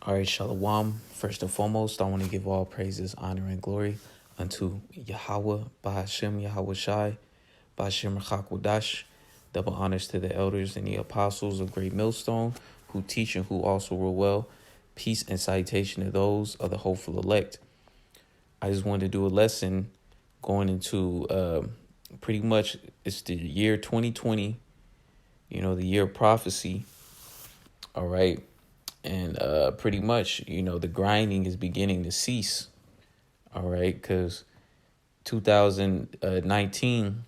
All right, Shalom. First and foremost, I want to give all praises, honor, and glory unto Yahweh, Bahashem, Yahweh Shai, Bahashem Rachakwadash. Double honors to the elders and the apostles of Great Millstone who teach and who also rule well. Peace and salutation to those of the hopeful elect. I just wanted to do a lesson going into pretty much it's the year 2020, the year of prophecy. All right. And pretty much, the grinding is beginning to cease. All right. Because 2019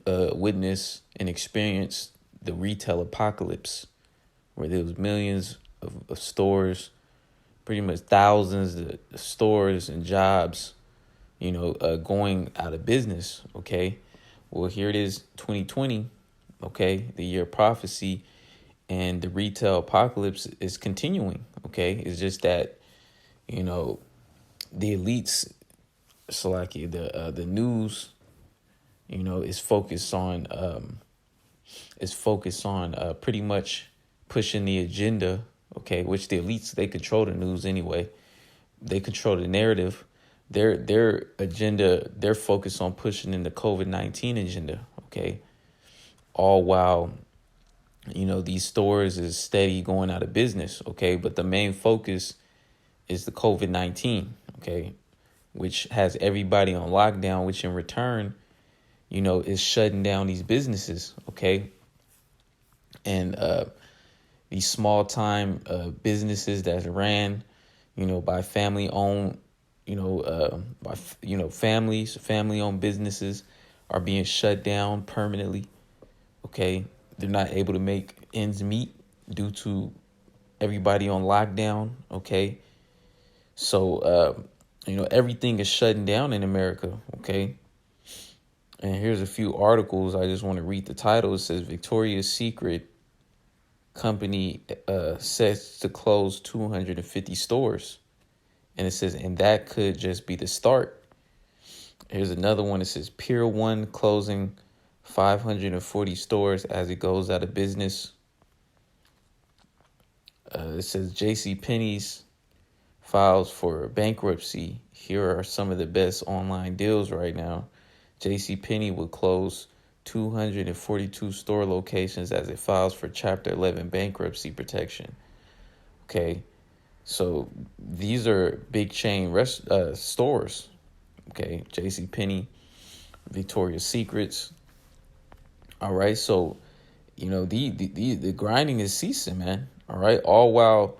witnessed and experienced the retail apocalypse where there was millions of stores, pretty much thousands of stores and jobs, going out of business. OK, well, here it is, 2020. OK, the year of prophecy. And the retail apocalypse is continuing, okay? It's just that, the elites, the news, is focused on pretty much pushing the agenda, okay? Which the elites, they control the news anyway. They control the narrative. Their agenda, they're focused on pushing in the COVID-19 agenda, okay? All while these stores is steady going out of business, okay? But the main focus is the COVID-19, okay? Which has everybody on lockdown, which in return, is shutting down these businesses, okay? And these small time businesses that ran, by family owned, family owned businesses are being shut down permanently, okay? They're not able to make ends meet due to everybody on lockdown, okay? So, everything is shutting down in America, okay? And here's a few articles. I just want to read the title. It says, Victoria's Secret Company sets to close 250 stores. And it says, and that could just be the start. Here's another one. It says, Pier 1 closing 540 stores as it goes out of business. It says JCPenney's files for bankruptcy. Here are some of the best online deals right now. JCPenney will close 242 store locations as it files for Chapter 11 bankruptcy protection. Okay, so these are big chain stores. Okay, JCPenney, Victoria's Secrets. All right, so, the grinding is ceasing, man. All right, all while,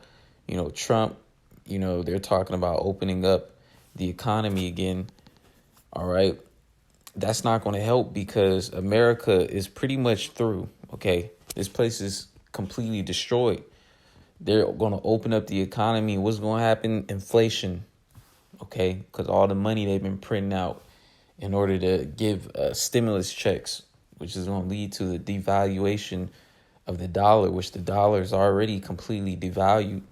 Trump, they're talking about opening up the economy again. All right, that's not going to help because America is pretty much through. Okay, this place is completely destroyed. They're going to open up the economy. What's going to happen? Inflation. Okay, because all the money they've been printing out in order to give stimulus checks, which is going to lead to the devaluation of the dollar, which the dollar is already completely devalued,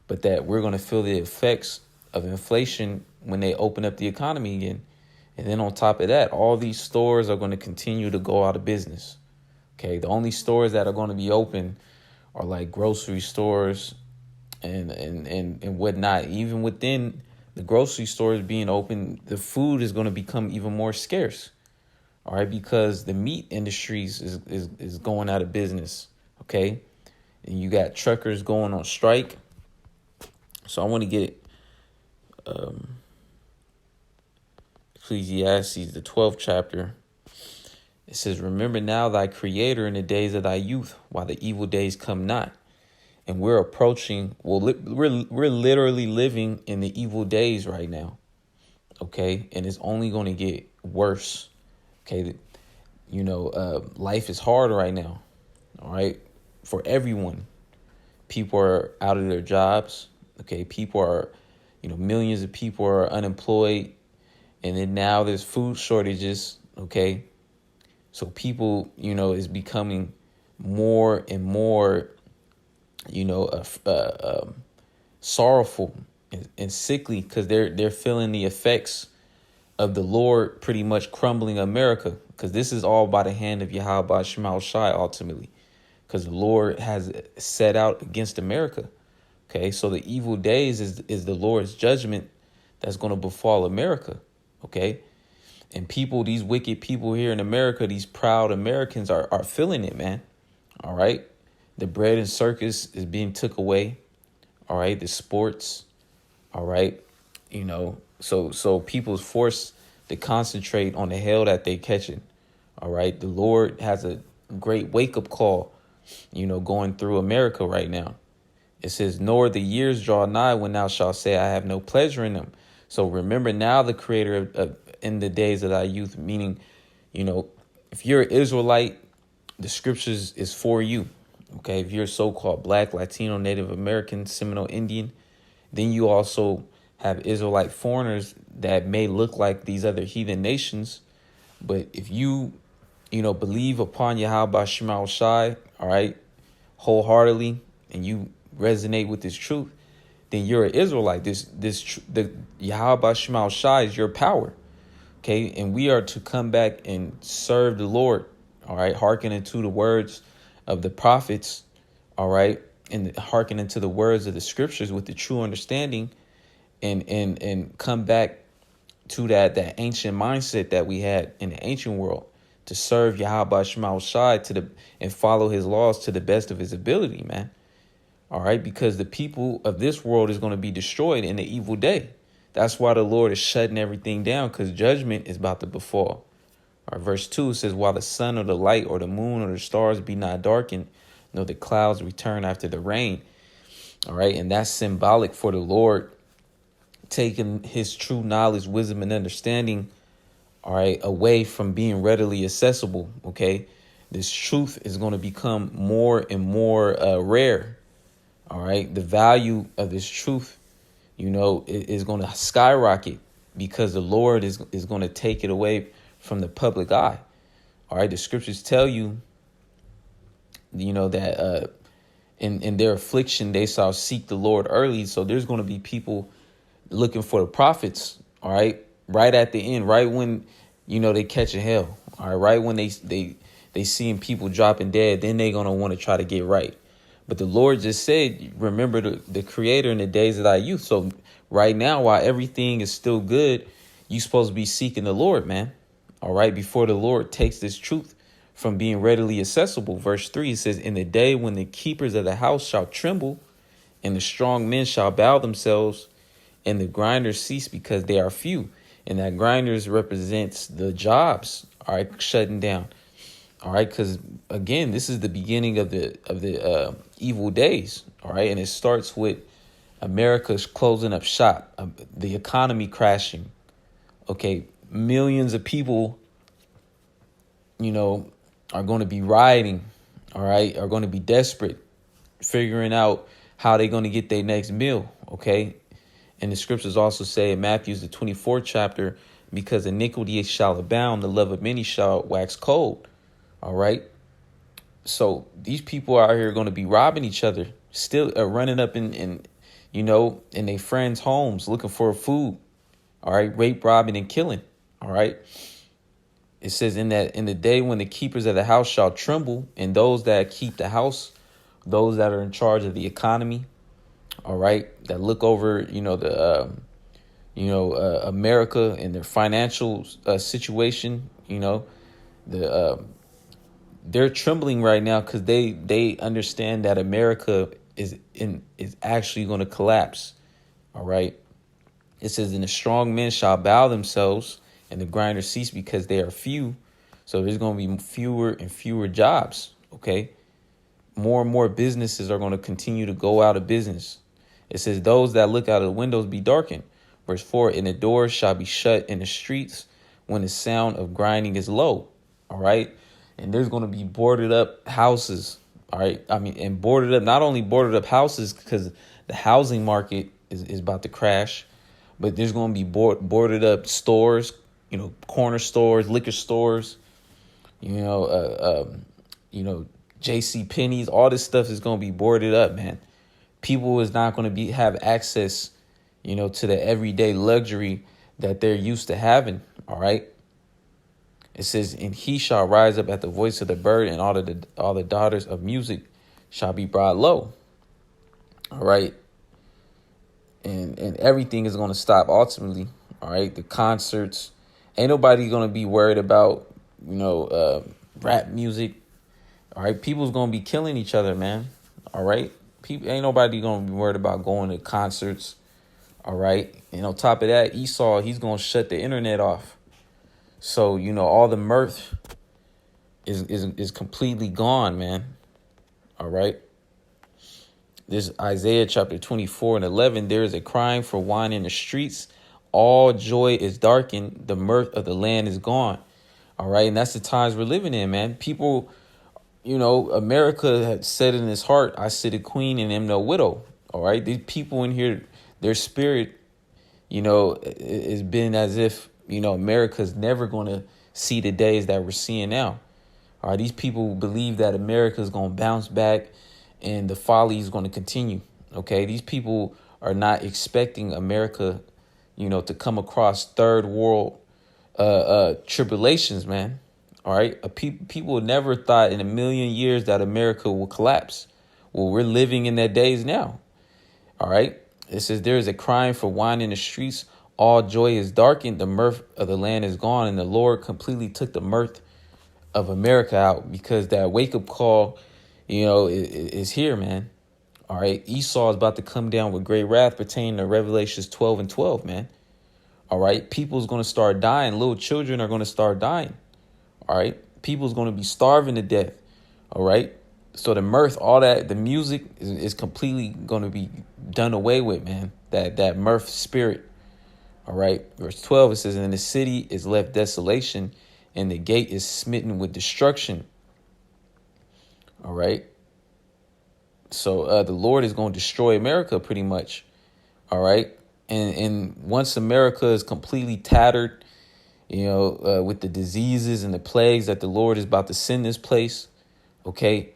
but that we're going to feel the effects of inflation when they open up the economy again. And then on top of that, all these stores are going to continue to go out of business. Okay, the only stores that are going to be open are like grocery stores and whatnot. Even within the grocery stores being open, the food is going to become even more scarce. All right, because the meat industries is going out of business, okay? And you got truckers going on strike. So I want to get Ecclesiastes, the 12th chapter. It says, remember now thy creator in the days of thy youth, while the evil days come not. And we're approaching, we're literally living in the evil days right now, okay? And it's only going to get worse. Okay, life is hard right now, all right, for everyone. People are out of their jobs, okay? People are, millions of people are unemployed, and then now there's food shortages, okay? So people, is becoming more and more, sorrowful and sickly because they're feeling the effects of the Lord pretty much crumbling America, because this is all by the hand of Yahweh Shema Shai ultimately, because the Lord has set out against America. Okay, so the evil days is the Lord's judgment that's going to befall America. Okay, and people, these wicked people here in America, these proud Americans are feeling it, man. All right, the bread and circus is being took away. All right, the sports. All right, so people's forced to concentrate on the hell that they catching. All right, the Lord has a great wake up call, going through America right now. It says, nor the years draw nigh when thou shalt say, I have no pleasure in them. So remember now the Creator of in the days of thy youth, meaning, if you're an Israelite, the scriptures is for you. Okay, if you're a so-called Black, Latino, Native American, Seminole Indian, then you also have Israelite foreigners that may look like these other heathen nations. But if you, believe upon Yahweh Shema Shai, all right, wholeheartedly, and you resonate with this truth, then you're an Israelite. The Yahweh Shema Shai is your power. Okay, and we are to come back and serve the Lord. All right, hearkening to the words of the prophets. All right, and hearkening to the words of the scriptures with the true understanding, and come back to that ancient mindset that we had in the ancient world, to serve Yahweh Shema Shai and follow his laws to the best of his ability, man. All right, because the people of this world is going to be destroyed in the evil day. That's why the Lord is shutting everything down, because judgment is about to befall. All right, verse 2 says, while the sun or the light or the moon or the stars be not darkened, nor the clouds return after the rain. All right, and that's symbolic for the Lord taking his true knowledge, wisdom, and understanding, all right, away from being readily accessible. Okay, this truth is going to become more and more rare. All right, the value of this truth, is going to skyrocket, because the Lord is going to take it away from the public eye. All right, the scriptures tell you, that in their affliction they shall seek the Lord early. So there's going to be people looking for the prophets. All right at the end, right when they catch a hell. All right when they seeing people dropping dead, then they're going to want to try to get right. But the Lord just said, remember the Creator in the days of thy youth. So right now, while everything is still good, you're supposed to be seeking the Lord, man. All right, before the Lord takes this truth from being readily accessible. Verse 3, it says, in the day when the keepers of the house shall tremble, and the strong men shall bow themselves, and the grinders cease because they are few. And that grinders represents the jobs, all right, shutting down. All right, because again, this is the beginning of the evil days. All right, and it starts with America's closing up shop, the economy crashing. Okay, millions of people, are going to be rioting. All right, are going to be desperate, figuring out how they're going to get their next meal. Okay, and the scriptures also say in Matthew's the 24th chapter, because iniquity shall abound, the love of many shall wax cold. All right. So these people out here are going to be robbing each other, still running up in their friends' homes looking for food. All right. Rape, robbing, and killing. All right. It says in the day when the keepers of the house shall tremble, and those that keep the house, those that are in charge of the economy. All right. That look over, America and their financial situation, they're trembling right now because they understand that America is actually going to collapse. All right. It says, and the strong men shall bow themselves, and the grinders cease because they are few. So there's going to be fewer and fewer jobs. Okay. More and more businesses are going to continue to go out of business. It says, those that look out of the windows be darkened. Verse 4, and the doors shall be shut in the streets when the sound of grinding is low. All right. And there's going to be boarded up houses. All right. And boarded up, not only boarded up houses because the housing market is about to crash, but there's going to be boarded up stores, corner stores, liquor stores, J.C. Penney's, all this stuff is going to be boarded up, man. People is not going to have access, to the everyday luxury that they're used to having. All right. It says, and he shall rise up at the voice of the bird, and all the daughters of music shall be brought low. All right. and everything is going to stop ultimately. All right, the concerts, ain't nobody going to be worried about rap music. All right, people's going to be killing each other, man. All right, people, ain't nobody going to be worried about going to concerts. All right, and on top of that, Esau, he's going to shut the internet off. So all the mirth is completely gone, man. All right. This Isaiah chapter 24:11. There is a crying for wine in the streets. All joy is darkened. The mirth of the land is gone. All right. And that's the times we're living in, man. People, America had said in his heart, I sit a queen and am no widow. All right. These people in here, their spirit, has been as if, America's never going to see the days that we're seeing now. All right. These people believe that America is going to bounce back and the folly is going to continue. Okay, these people are not expecting America, to come across third world tribulations, man. All right, people never thought in a million years that America will collapse. Well, we're living in that days now. All right, it says there is a crying for wine in the streets. All joy is darkened. The mirth of the land is gone, and the Lord completely took the mirth of America out because that wake up call is here, man. All right. Esau is about to come down with great wrath pertaining to Revelations 12:12, man. All right. People's going to start dying. Little children are going to start dying. All right. People's going to be starving to death. All right. So the mirth, all that, the music is completely going to be done away with, man. That mirth spirit. All right. Verse 12, it says, and the city is left desolation and the gate is smitten with destruction. All right. So the Lord is going to destroy America pretty much. All right. And once America is completely tattered, with the diseases and the plagues that the Lord is about to send this place. OK,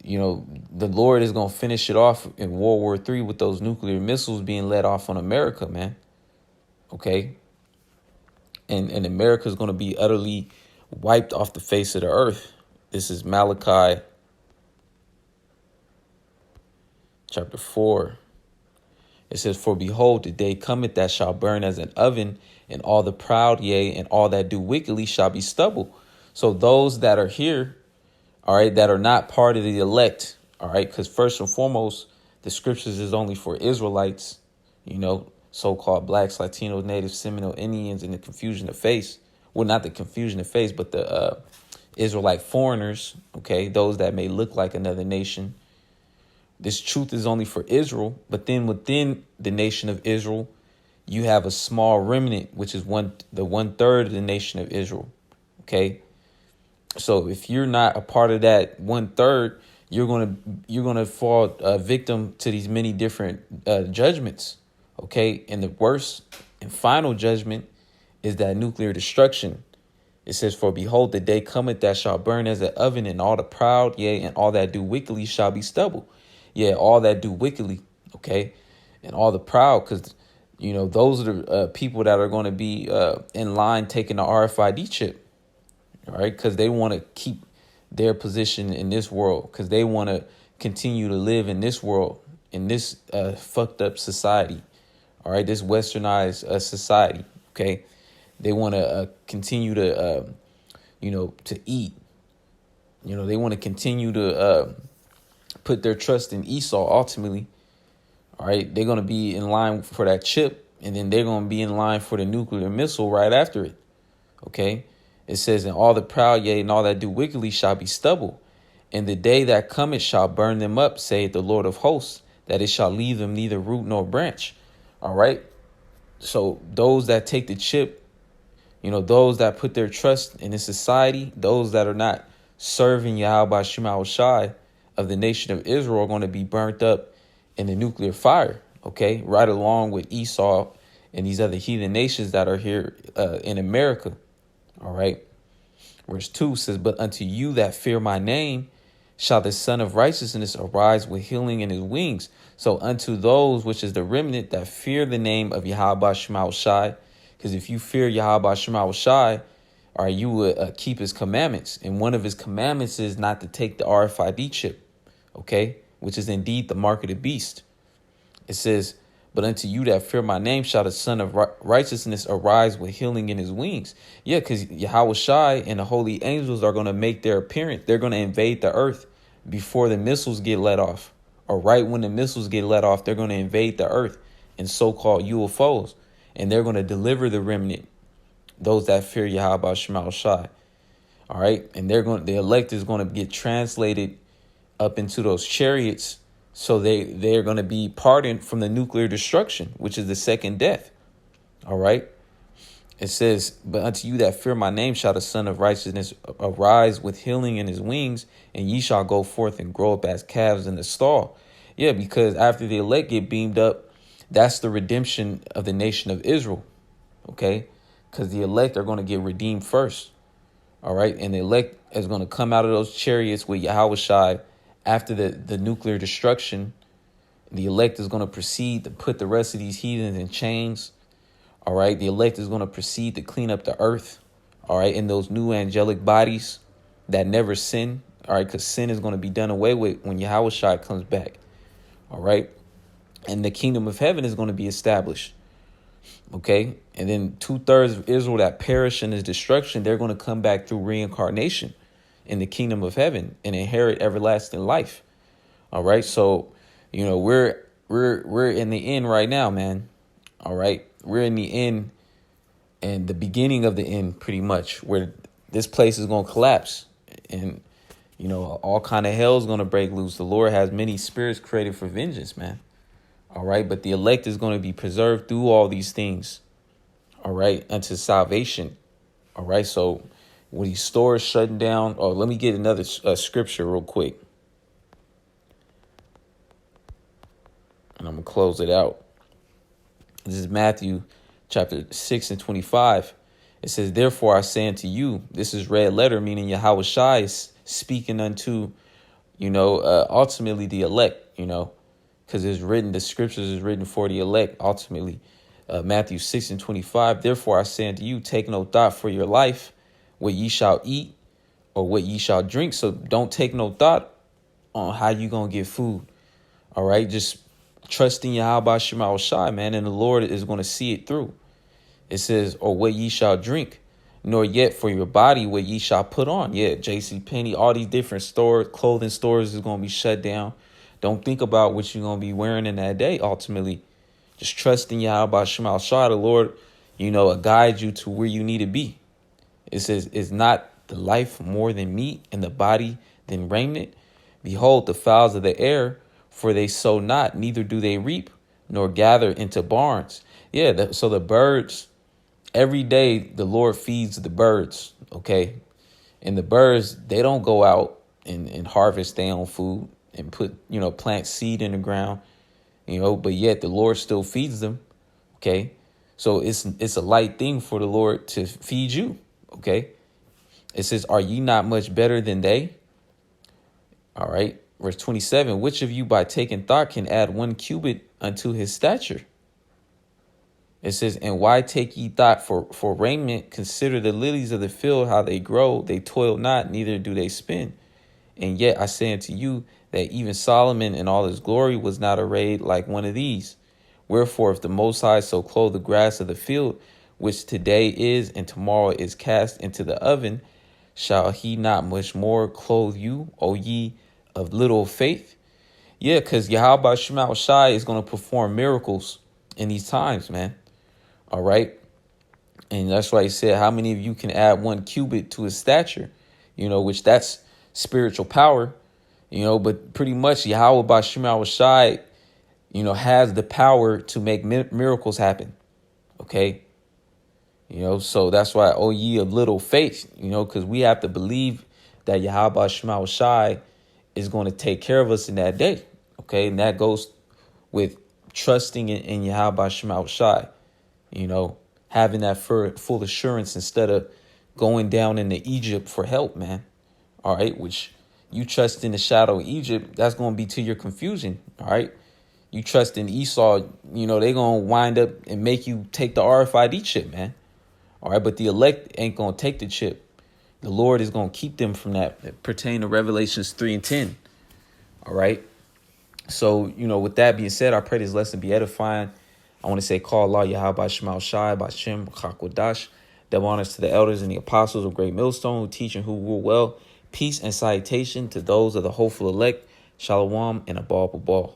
the Lord is going to finish it off in World War III with those nuclear missiles being let off on America, man. OK. And America is going to be utterly wiped off the face of the earth. This is Malachi chapter 4. It says, for behold, the day cometh that shall burn as an oven, and all the proud, yea, and all that do wickedly shall be stubble. So those that are here, all right, that are not part of the elect, all right, because first and foremost, the scriptures is only for Israelites, so-called blacks, Latinos, natives, Seminole Indians, and the confusion of face. Well, not the confusion of face, but the Israelite foreigners, okay, those that may look like another nation. This truth is only for Israel, but then within the nation of Israel, you have a small remnant, which is the 1/3 of the nation of Israel. Okay, so if you're not a part of that 1/3, you're gonna fall victim to these many different judgments. Okay, and the worst and final judgment is that nuclear destruction. It says, for behold, the day cometh that shall burn as an oven, and all the proud, yea, and all that do wickedly shall be stubble. Yeah, all that do wickedly, okay, and all the proud, because, those are the people that are going to be in line taking the RFID chip, all right, because they want to keep their position in this world, because they want to continue to live in this world, in this fucked up society, all right, this westernized society, okay. They want to continue to, to eat. They want to continue to put their trust in Esau ultimately. All right. They're going to be in line for that chip, and then they're going to be in line for the nuclear missile right after it. OK, it says, and all the proud, yea, and all that do wickedly shall be stubble. And the day that cometh shall burn them up, saith the Lord of hosts, that it shall leave them neither root nor branch. All right. So those that take the chip, those that put their trust in this society, those that are not serving Yahweh Shema Shai of the nation of Israel are going to be burnt up in the nuclear fire, okay, right along with Esau and these other heathen nations that are here in America, all right. Verse 2 says, but unto you that fear my name shall the Son of Righteousness arise with healing in his wings. So unto those, which is the remnant that fear the name of Yahweh Shema Shai, because if you fear Yahweh Shema Shai, all right, you would keep his commandments. And one of his commandments is not to take the RFID chip, okay, which is indeed the mark of the beast. It says, But unto you that fear my name shall the Son of Righteousness arise with healing in his wings. Yeah, because Yahweh Shai and the holy angels are going to make their appearance. They're going to invade the earth before the missiles get let off. Or right when the missiles get let off, they're going to invade the earth in so-called UFOs. And they're going to deliver the remnant, those that fear Yahweh Shema Shai. All right. And the elect is going to get translated up into those chariots. So they're going to be pardoned from the nuclear destruction, which is the second death. All right. It says, but unto you that fear my name shall the Son of Righteousness arise with healing in his wings, and ye shall go forth and grow up as calves in the stall. Yeah, because after the elect get beamed up, that's the redemption of the nation of Israel. Okay. Because the elect are going to get redeemed first. All right. And the elect is going to come out of those chariots with Yahweh Shai after the nuclear destruction. The elect is going to proceed to put the rest of these heathens in chains. All right. The elect is going to proceed to clean up the earth. All right. In those new angelic bodies that never sin. All right. Because sin is going to be done away with when Yahweh Shai comes back. All right. And the kingdom of heaven is going to be established. Okay. And then 2/3 of Israel that perish in his destruction, they're going to come back through reincarnation in the kingdom of heaven and inherit everlasting life. All right. So, we're in the end right now, man. All right. We're in the end and the beginning of the end, pretty much, where this place is going to collapse and, all kind of hell is going to break loose. The Lord has many spirits created for vengeance, man. All right. But the elect is going to be preserved through all these things. All right. Unto salvation. All right. So when these stores shutting down, let me get another scripture real quick. And I'm going to close it out. This is Matthew chapter 6:25. It says, therefore I say unto you, this is red letter, meaning Yahweh Shai is speaking unto, ultimately the elect, because it's written, the scriptures is written for the elect, ultimately. Matthew 6:25. Therefore I say unto you, take no thought for your life, what ye shall eat or what ye shall drink. So don't take no thought on how you going to get food. All right. Just trust in Yahweh Shema Shai, man. And the Lord is going to see it through. It says, or what ye shall drink, nor yet for your body what ye shall put on. Yeah. J.C. Penney, all these different stores, clothing stores is going to be shut down. Don't think about what you're going to be wearing in that day. Ultimately, just trust in Yahweh Shema Shai. The Lord, guide you to where you need to be. It says, is not the life more than meat and the body than raiment? Behold, the fowls of the air, for they sow not, neither do they reap, nor gather into barns. Yeah, so the birds, every day the Lord feeds the birds, okay? And the birds, they don't go out and harvest their own food and plant seed in the ground, but yet the Lord still feeds them, okay? So it's a light thing for the Lord to feed you. Okay. It says, are ye not much better than they? All right. Verse 27, which of you by taking thought can add 1 cubit unto his stature? It says, and why take ye thought for raiment? Consider the lilies of the field, how they grow. They toil not, neither do they spin. And yet I say unto you that even Solomon in all his glory was not arrayed like one of these. Wherefore, if the Most High so clothe the grass of the field, which today is and tomorrow is cast into the oven, shall he not much more clothe you, O ye of little faith? Yeah, because Yahweh Shema Shai is going to perform miracles in these times, man. All right. And that's why he said, how many of you can add 1 cubit to his stature? Which that's spiritual power, but pretty much Yahweh Shema Shai, has the power to make miracles happen. Okay. So that's why, oh, ye of little faith, because we have to believe that Yahweh Shema Shai is going to take care of us in that day. Okay. And that goes with trusting in Yahweh Shema Shai, having that full assurance instead of going down into Egypt for help, man. All right. Which you trust in the shadow of Egypt, that's going to be to your confusion. All right. You trust in Esau, they're going to wind up and make you take the RFID chip, man. All right, but the elect ain't going to take the chip. The Lord is going to keep them from that, pertaining to Revelations 3:10. All right. So, with that being said, I pray this lesson be edifying. I want to say, call Allah, Yahweh, Shemal Shai, Bashem, Chakwadash. Double honors to the elders and the apostles of Great Millstone who teach and who rule well. Peace and salutation to those of the hopeful elect. Shalom and Abal Babal.